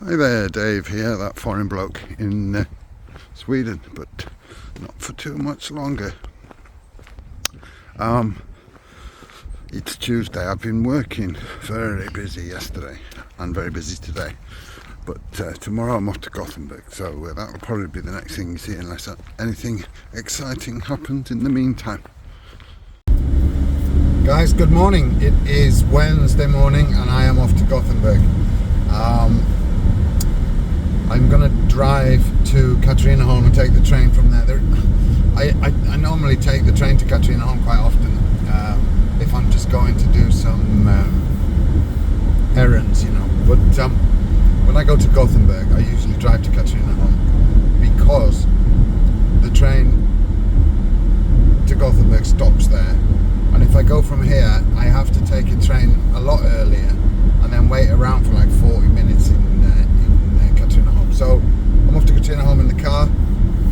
Hi there, Dave here, that foreign bloke in Sweden, but not for too much longer. It's Tuesday. I've been working very busy yesterday and very busy today, but tomorrow I'm off to Gothenburg, so that'll probably be the next thing you see unless anything exciting happens in the meantime. Guys, good morning. It is Wednesday morning and I am off to Gothenburg. I'm going to drive to Katrineholm and take the train from there. I normally take the train to Katrineholm quite often if I'm just going to do some errands, you know. But when I go to Gothenburg, I usually drive to Katrineholm because the train to Gothenburg stops there. And if I go from here, I have to take a train a lot earlier and then wait around for like 40 minutes in Katrineholm. So I'm off to Katrineholm in the car.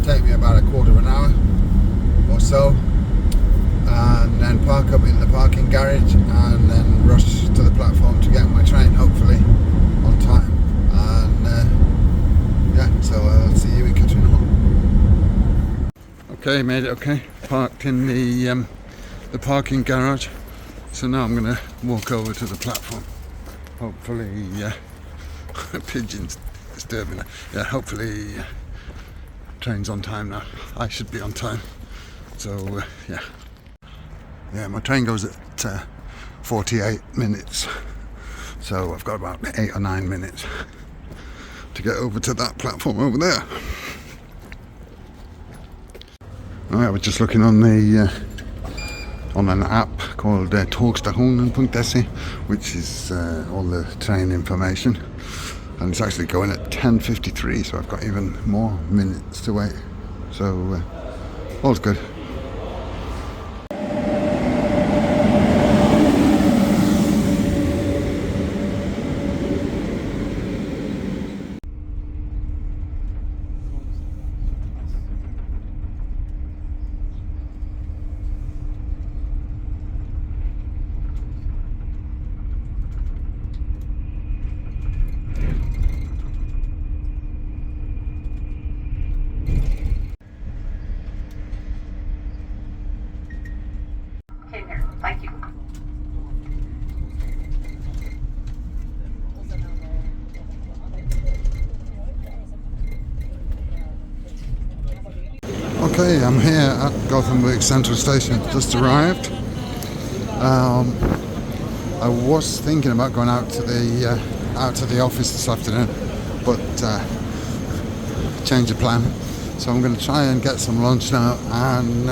Take me about a quarter of an hour or so, and then park up in the parking garage and then rush to the platform to get my train, hopefully on time. And yeah, so I'll see you in Katrineholm. Okay, made it okay. Parked in the parking garage. So now I'm going to walk over to the platform. Hopefully, pigeons disturbing it. Yeah, hopefully train's on time now. I should be on time. So yeah, my train goes at 48 minutes. So I've got about 8 or 9 minutes to get over to that platform over there. I was just looking on the on an app called Tågstationen.se, which is all the train information, and it's actually going at 10:53, so I've got even more minutes to wait. So all's good. Thank you. Okay, I'm here at Gothenburg Central Station. Just arrived. I was thinking about going out to the office this afternoon, but change of plan. So I'm going to try and get some lunch now and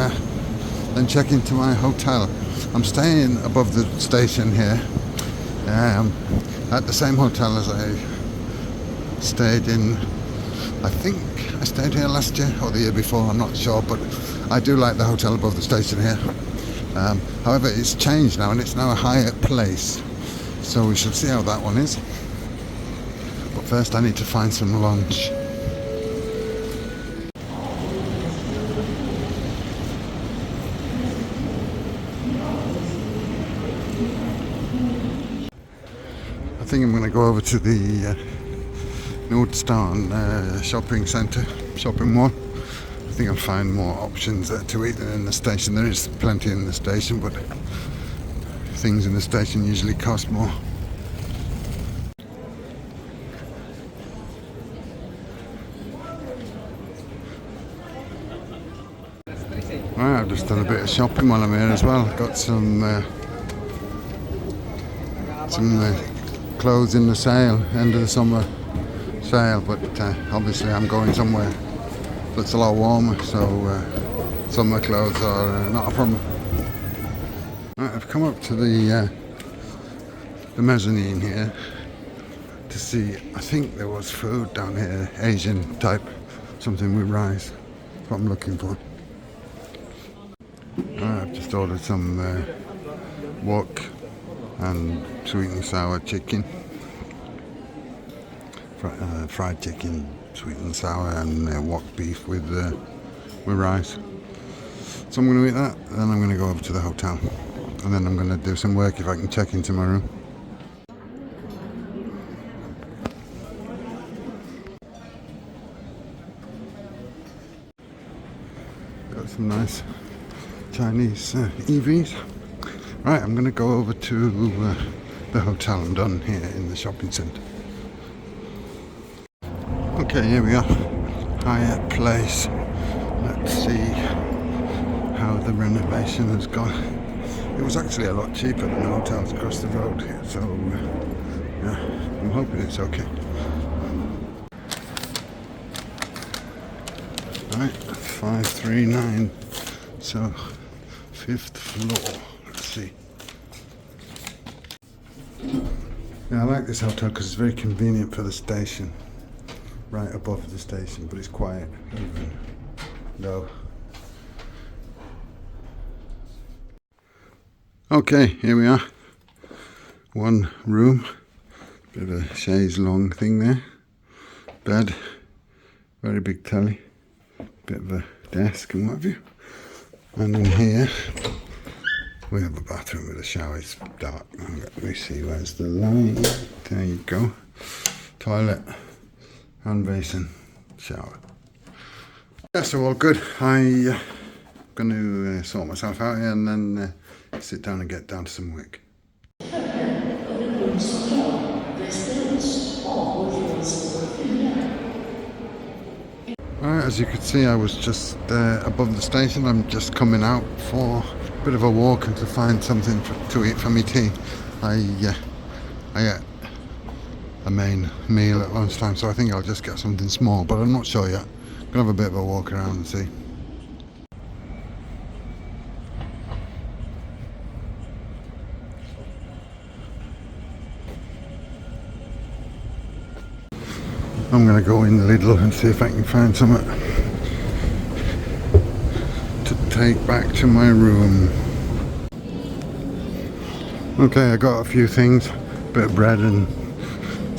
then check into my hotel. I'm staying above the station here, at the same hotel as I stayed in. I think I stayed here last year or the year before, I'm not sure, but I do like the hotel above the station here. However, it's changed now and it's now a Hyatt Place, so we shall see how that one is. But first I need to find some lunch. I think I'm going to go over to the Northeastern shopping centre, shopping mall. I think I'll find more options to eat than in the station. There is plenty in the station, but things in the station usually cost more. Right, I've just done a bit of shopping while I'm here as well. Got some clothes in the sale, end of the summer sale, but obviously I'm going somewhere that's a lot warmer, so summer clothes are not a problem. Right, I've come up to the mezzanine here to see, I think there was food down here, Asian type, something with rice. That's what I'm looking for. Right, I've just ordered some wok and sweet and sour chicken, fried chicken, sweet and sour, and wok beef with rice. So I'm going to eat that, and then I'm going to go over to the hotel, and then I'm going to do some work if I can check into my room. nice Chinese EVs. Right, I'm going to go over to the hotel I'm done here in the shopping centre. Okay, here we are, Hyatt Place. Let's see how the renovation has gone. It was actually a lot cheaper than the hotels across the road here, so yeah, I'm hoping it's okay. Right, 539, so 5th floor. Let's see. Yeah, I like this hotel because it's very convenient for the station, right above the station, but it's quiet even though. Okay, here we are. One room, bit of a chaise long thing there, bed, very big telly, bit of a desk and what have you. And in here we have a bathroom with a shower. It's dark. Let me see, where's the light? There you go. Toilet, hand basin, shower. Yeah, so all good. I'm going to sort myself out here and then sit down and get down to some work. Alright, as you can see, I was just above the station. I'm just coming out for a bit of a walk and to find something to eat for me tea. I ate a main meal at lunchtime, so I think I'll just get something small, but I'm not sure yet. I'm gonna have a bit of a walk around and see. I'm going to go in Lidl and see if I can find something to take back to my room. Okay, I got a few things, a bit of bread and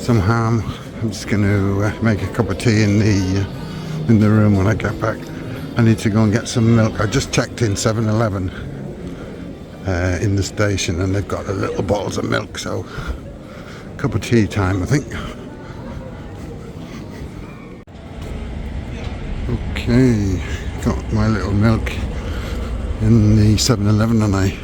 some ham. I'm just going to make a cup of tea in the room when I get back. I need to go and get some milk. I just checked in 7-Eleven in the station and they've got the little bottles of milk, so cup of tea time I think. Okay, got my little milk in the 7-Eleven and I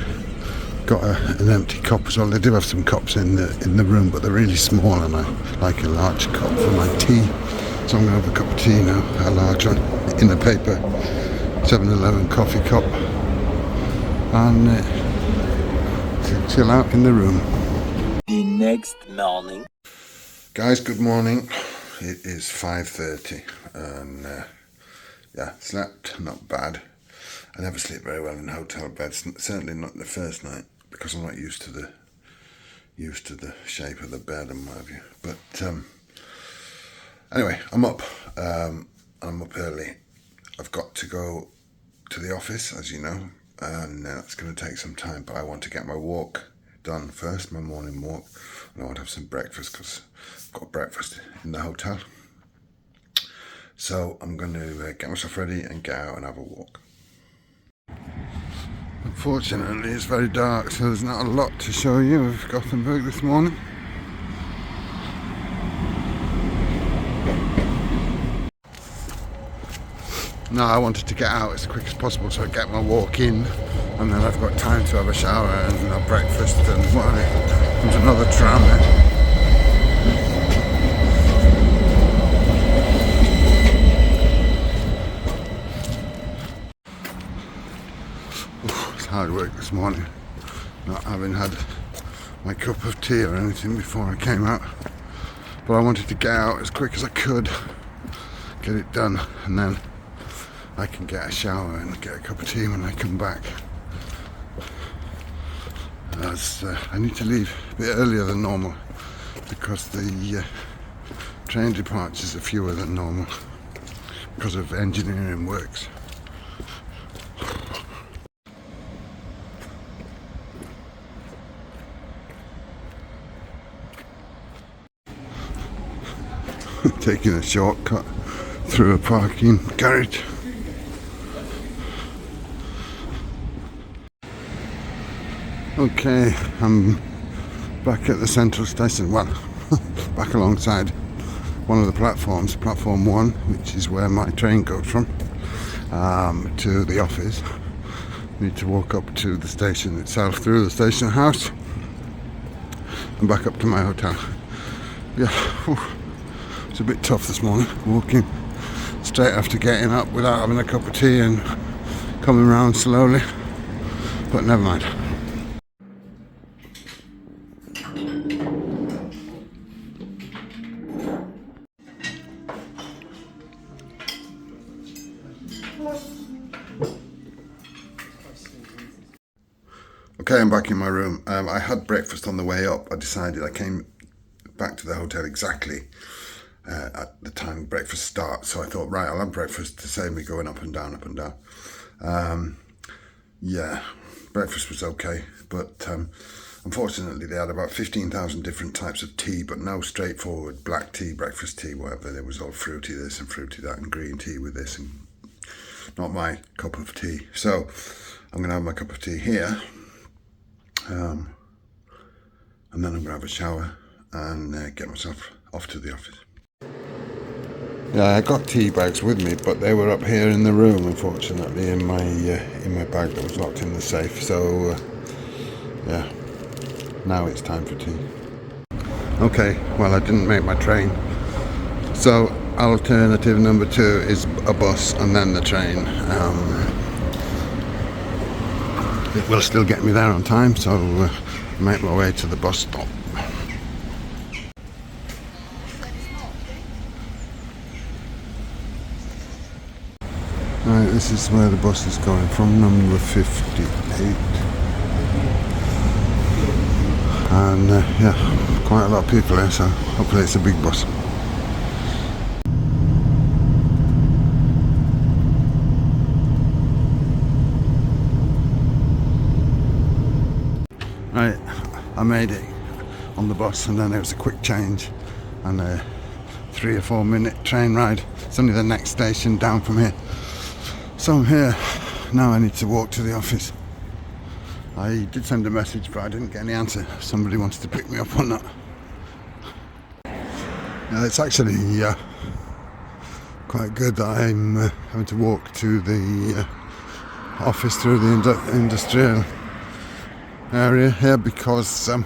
got an empty cup as well. They do have some cups in the room, but they're really small and I like a large cup for my tea. So I'm going to have a cup of tea now, a large one, in a paper 7-Eleven coffee cup, and to chill out in the room. The next morning. Guys, good morning. It is 5:30 and yeah, slept not bad. I never sleep very well in hotel beds, certainly not the first night, because I'm not used to the shape of the bed and what have you. But anyway, I'm up. I'm up early. I've got to go to the office, as you know, and that's going to take some time. But I want to get my walk done first, my morning walk, and I want to have some breakfast because I've got breakfast in the hotel. So I'm going to get myself ready and get out and have a walk. Unfortunately, it's very dark, so there's not a lot to show you of Gothenburg this morning. No, I wanted to get out as quick as possible so I get my walk in, and then I've got time to have a shower and have breakfast and what have you. There's another tram there. Hard work this morning, not having had my cup of tea or anything before I came out, but I wanted to get out as quick as I could, get it done, and then I can get a shower and get a cup of tea when I come back. As I need to leave a bit earlier than normal because the train departures are fewer than normal because of engineering works. Taking a shortcut through a parking garage. Okay, I'm back at the central station, well, back alongside one of the platforms, platform 1, which is where my train goes from. to the office. Need to walk up to the station itself through the station house and back up to my hotel. Yeah, it's a bit tough this morning, walking straight after getting up without having a cup of tea and coming round slowly, but never mind. Okay, I'm back in my room. I had breakfast on the way up. I came back to the hotel exactly at the time breakfast starts. So I thought, right, I'll have breakfast to save me going up and down, up and down. Yeah, breakfast was okay. But unfortunately, they had about 15,000 different types of tea, but no straightforward black tea, breakfast tea, whatever. There was all fruity this and fruity that and green tea with this. And not my cup of tea. So I'm going to have my cup of tea here. And then I'm going to have a shower and get myself off to the office. Yeah, I got tea bags with me, but they were up here in the room, unfortunately, in my bag that was locked in the safe. So, yeah, now it's time for tea. Okay, well, I didn't make my train. So, alternative number 2 is a bus and then the train. It will still get me there on time, so make my way to the bus stop. Right, this is where the bus is going from, number 58. And yeah, quite a lot of people here, so hopefully it's a big bus. Right, I made it on the bus, and then it was a quick change and a 3 or 4 minute train ride. It's only the next station down from here. So I'm here. Now I need to walk to the office. I did send a message, but I didn't get any answer. If somebody wants to pick me up on that. It's actually quite good that I'm having to walk to the office through the industrial area here, because I'll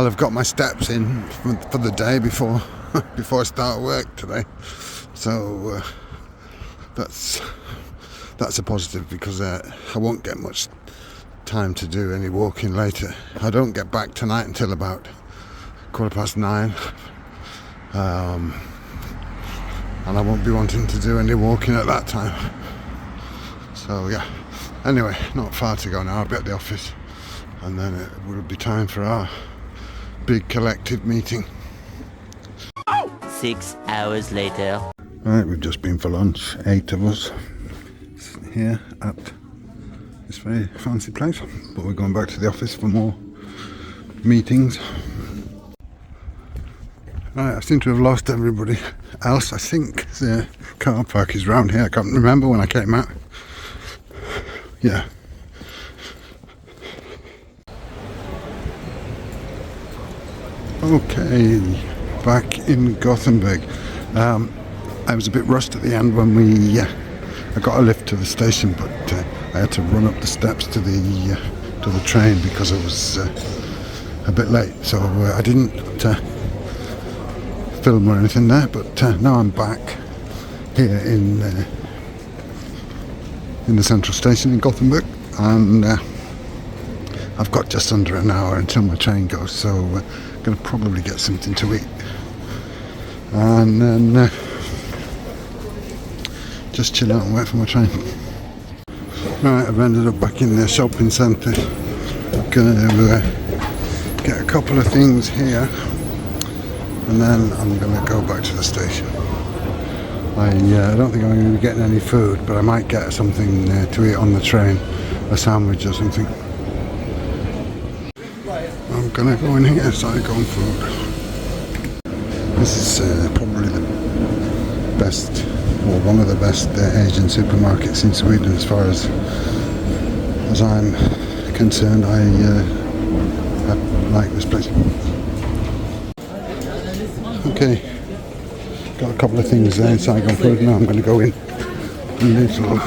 have got my steps in for the day before I start work today. So that's a positive, because I won't get much time to do any walking later. I don't get back tonight until about 9:15, and I won't be wanting to do any walking at that time. So yeah, anyway, not far to go now. I'll be at the office, and then it will be time for our big collective meeting. 6 hours later. Right, we've just been for lunch, 8 of us here at this very fancy place, but we're going back to the office for more meetings. Right, I seem to have lost everybody else. I think the car park is round here. I can't remember when I came out. Yeah. Okay, back in Gothenburg. I was a bit rushed at the end when I got a lift to the station, but I had to run up the steps to the train because I was a bit late. So I didn't film or anything there, but now I'm back here in the central station in Gothenburg, and I've got just under an hour until my train goes, so I'm going to probably get something to eat and then just chill out and wait for my train. Right, I've ended up back in the shopping centre. I'm going to get a couple of things here, and then I'm going to go back to the station. I don't think I'm going to be getting any food, but I might get something to eat on the train, a sandwich or something. I'm going to go in here, Saigon food. This is probably the best, or one of the best Asian supermarkets in Sweden, as far as I'm concerned. I like this place. Okay, got a couple of things there in Saigon food. Now I'm going to go in little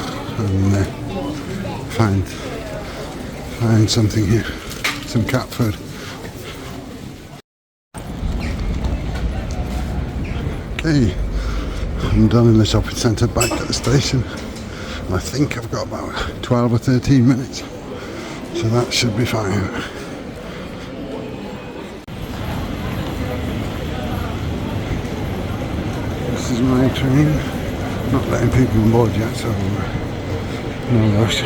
and find something here, some cat food. Okay, I'm done in the shopping centre, back at the station. I think I've got about 12 or 13 minutes, so that should be fine. This is my train, not letting people on board yet, so no rush.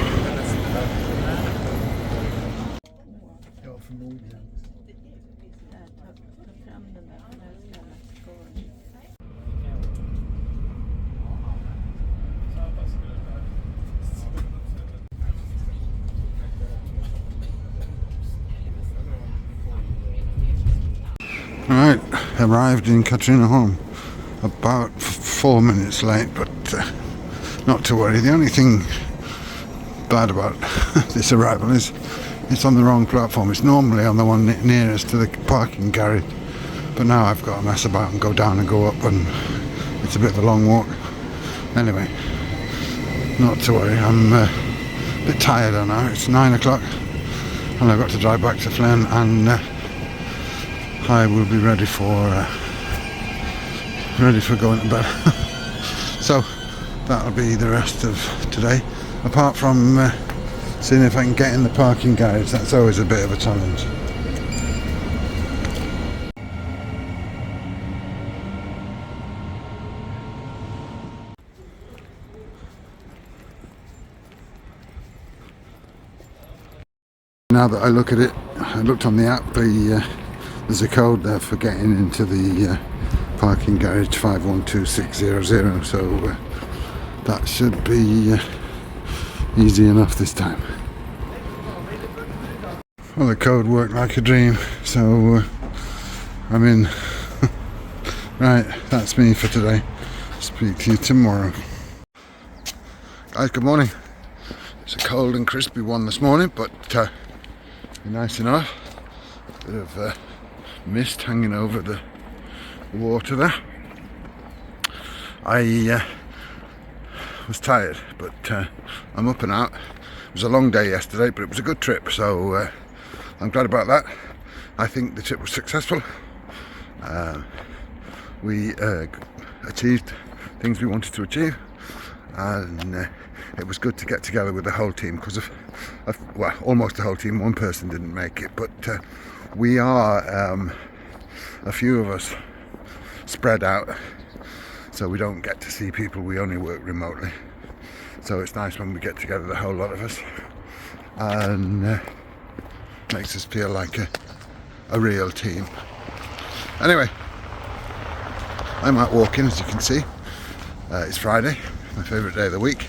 Right, arrived in Katrineholm about 4 minutes late, but not to worry. The only thing bad about this arrival is it's on the wrong platform. It's normally on the one nearest to the parking garage, but now I've got to mess about and go down and go up, and it's a bit of a long walk. Anyway, not to worry. I'm a bit tired now. It's 9 o'clock and I've got to drive back to Flynn, and I will be ready for going to bed. So that'll be the rest of today, apart from seeing if I can get in the parking garage. That's always a bit of a challenge. Now that I look at it, I looked on the app, there's a code there for getting into the parking garage, 512600, so that should be easy enough this time. Well, the code worked like a dream, so I'm in. Right, that's me for today. Speak to you tomorrow. Guys, good morning. It's a cold and crispy one this morning, but nice enough. Bit of mist hanging over the water there. I was tired, but I'm up and out. It was a long day yesterday, but it was a good trip, so I'm glad about that. I think the trip was successful. We achieved things we wanted to achieve, and it was good to get together with the whole team, because of well, almost the whole team. One person didn't make it, but we are a few of us spread out, so we don't get to see people. We only work remotely, so it's nice when we get together, the whole lot of us, and makes us feel like a real team. Anyway, I'm out walking, as you can see. It's Friday, my favourite day of the week,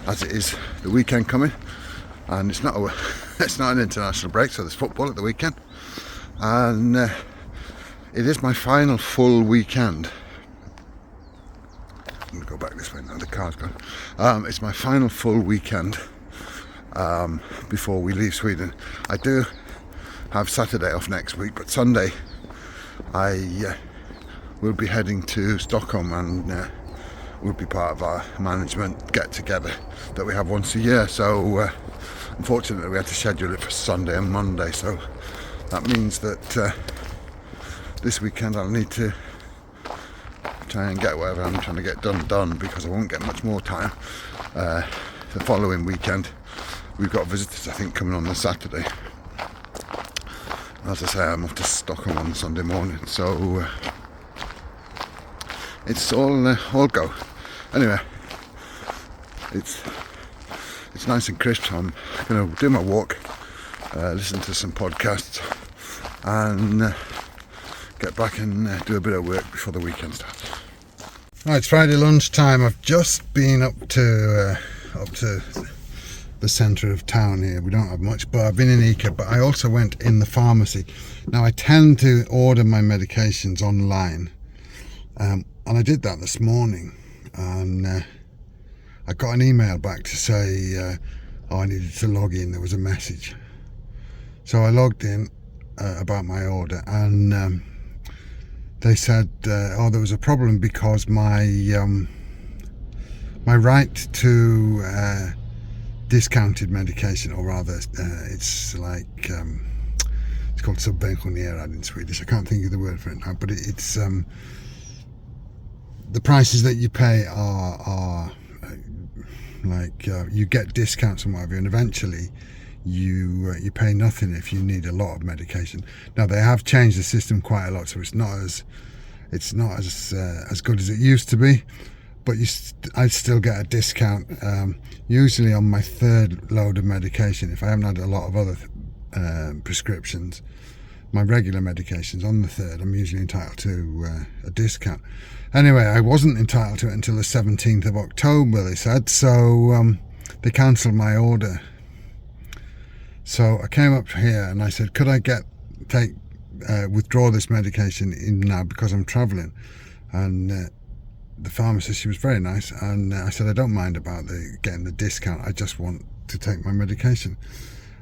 as it is the weekend coming, and it's not an international break, so there's football at the weekend, and it is my final full weekend. I'm going to go back this way now, the car's gone. It's my final full weekend before we leave Sweden. I do have Saturday off next week, but Sunday I will be heading to Stockholm, and will be part of our management get-together that we have once a year. So unfortunately we had to schedule it for Sunday and Monday, so that means that this weekend I'll need to try and get whatever I'm trying to get done, because I won't get much more time. The following weekend we've got visitors, I think, coming on the Saturday. As I say, I'm off to Stockholm on Sunday morning, so it's all go. Anyway, it's nice and crisp, so I'm going to do my walk, listen to some podcasts, and get back and do a bit of work before the weekend starts. Right, it's Friday lunchtime. I've just been up to the centre of town here. We don't have much, but I've been in ICA, but I also went in the pharmacy. Now, I tend to order my medications online, and I did that this morning, and I got an email back to say I needed to log in. There was a message, so I logged in about my order, and they said there was a problem because my my right to discounted medication, or rather it's like it's called subventionerad in Swedish. I can't think of the word for it now, but it's the prices that you pay are like you get discounts and whatever, and eventually you pay nothing if you need a lot of medication. Now they have changed the system quite a lot, so it's not as good as it used to be, but I still get a discount usually on my third load of medication. If I haven't had a lot of other prescriptions, my regular medications, on the third I'm usually entitled to a discount. Anyway, I wasn't entitled to it until the 17th of October, they said, so they cancelled my order. So I came up here and I said, could I withdraw this medication in now because I'm travelling? And the pharmacist, she was very nice, and I said I don't mind about getting the discount, I just want to take my medication.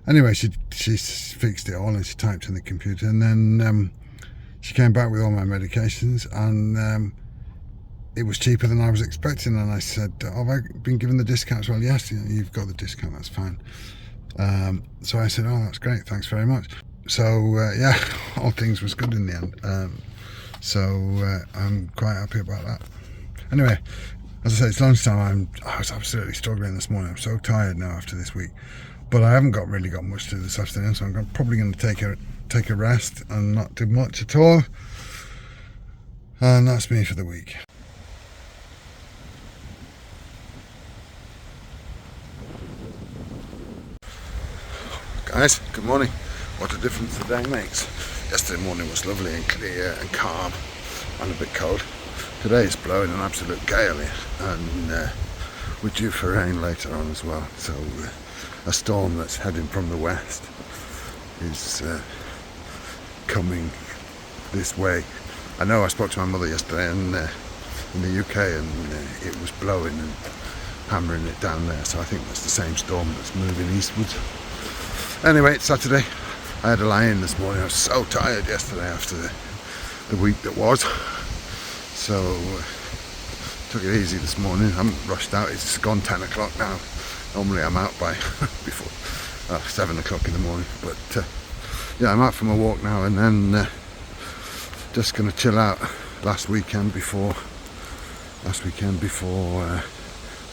Anyway, she fixed it all and she typed in the computer, and then she came back with all my medications, and it was cheaper than I was expecting. And I said, have I been given the discount? Well, yes, you've got the discount, that's fine. So I said, oh, that's great, thanks very much. So yeah, all things was good in the end. So I'm quite happy about that. Anyway, as I say, it's lunchtime. I was absolutely struggling this morning. I'm so tired now after this week, but I haven't really got much to do this afternoon, so I'm probably going to take a rest and not do much at all. And that's me for the week. Guys, good morning. What a difference the day makes. Yesterday morning was lovely and clear and calm and a bit cold. Today it's blowing an absolute gale here, and we're due for rain later on as well. So a storm that's heading from the west is coming this way. I know I spoke to my mother yesterday and in the UK, and it was blowing and hammering it down there, so I think that's the same storm that's moving eastwards. Anyway, it's Saturday. I had a lie-in this morning. I was so tired yesterday after the week that was. So took it easy this morning. I haven't rushed out. It's gone 10 o'clock now. Normally I'm out by before 7 o'clock in the morning. But yeah, I'm out for my walk now, and then just going to chill out last weekend before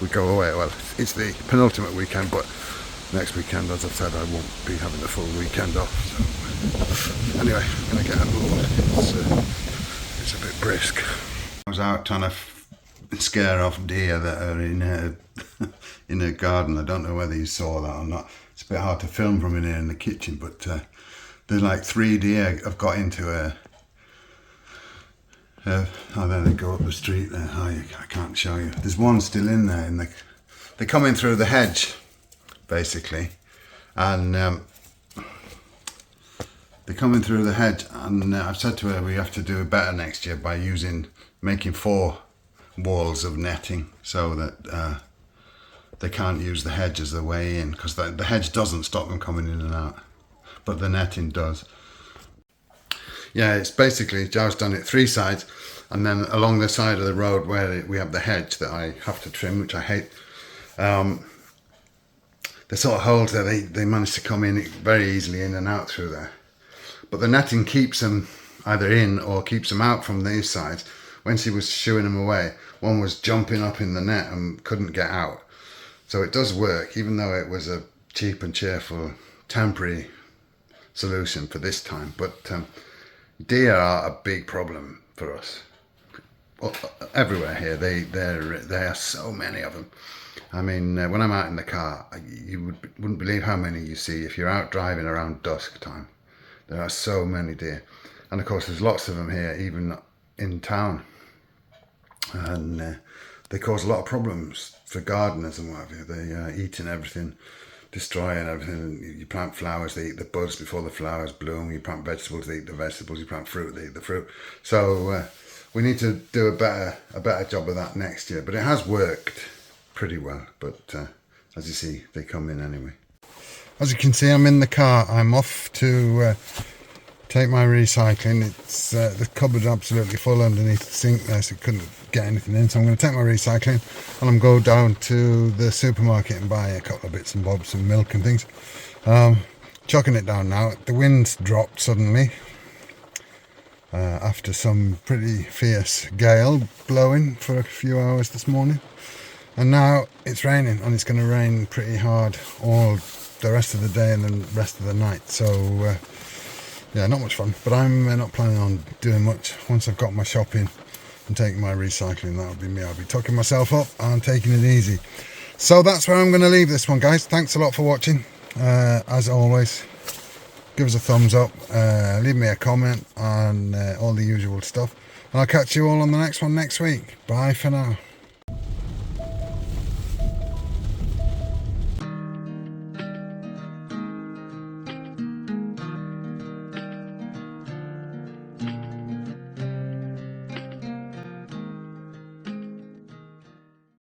we go away. Well, it's the penultimate weekend, but next weekend, as I've said, I won't be having the full weekend off. So anyway, I'm going to get a move. It's a bit brisk. I was out trying to scare off deer that are in a garden. I don't know whether you saw that or not. It's a bit hard to film from in here in the kitchen, but there's like 3 deer have got into oh, there they go up the street there. Oh, I can't show you. There's one still in there. They're coming through the hedge, basically, and they're coming through the hedge, and I've said to her we have to do it better next year by making 4 walls of netting so that they can't use the hedge as their way in, because the hedge doesn't stop them coming in and out, but the netting does. Yeah, it's basically, Joe's done it 3 sides, and then along the side of the road where we have the hedge that I have to trim, which I hate, the sort of holes there, they manage to come in very easily in and out through there. But the netting keeps them either in or keeps them out from these sides. When she was shooing them away, one was jumping up in the net and couldn't get out. So it does work, even though it was a cheap and cheerful temporary solution for this time. But deer are a big problem for us. Everywhere here, there are so many of them. I mean, when I'm out in the car, you wouldn't believe how many you see if you're out driving around dusk time. There are so many deer. And of course, there's lots of them here, even in town. And they cause a lot of problems for gardeners and whatever. They eating everything, destroying everything. You plant flowers, they eat the buds before the flowers bloom. You plant vegetables, they eat the vegetables. You plant fruit, they eat the fruit. So we need to do a better job of that next year. But it has worked pretty well. But as you see, they come in anyway. As you can see, I'm in the car. I'm off to take my recycling. It's the cupboard's absolutely full underneath the sink there, so it couldn't get anything in. So I'm going to take my recycling and I'm going to go down to the supermarket and buy a couple of bits and bobs, some milk and things. Chucking it down now. The wind's dropped suddenly after some pretty fierce gale blowing for a few hours this morning, and now it's raining, and it's going to rain pretty hard all the rest of the day and the rest of the night. So yeah, not much fun, but I'm not planning on doing much. Once I've got my shopping and taking my recycling, that'll be me. I'll be tucking myself up and taking it easy. So that's where I'm going to leave this one, guys. Thanks a lot for watching. As always, give us a thumbs up, leave me a comment, and all the usual stuff, and I'll catch you all on the next one next week. Bye for now.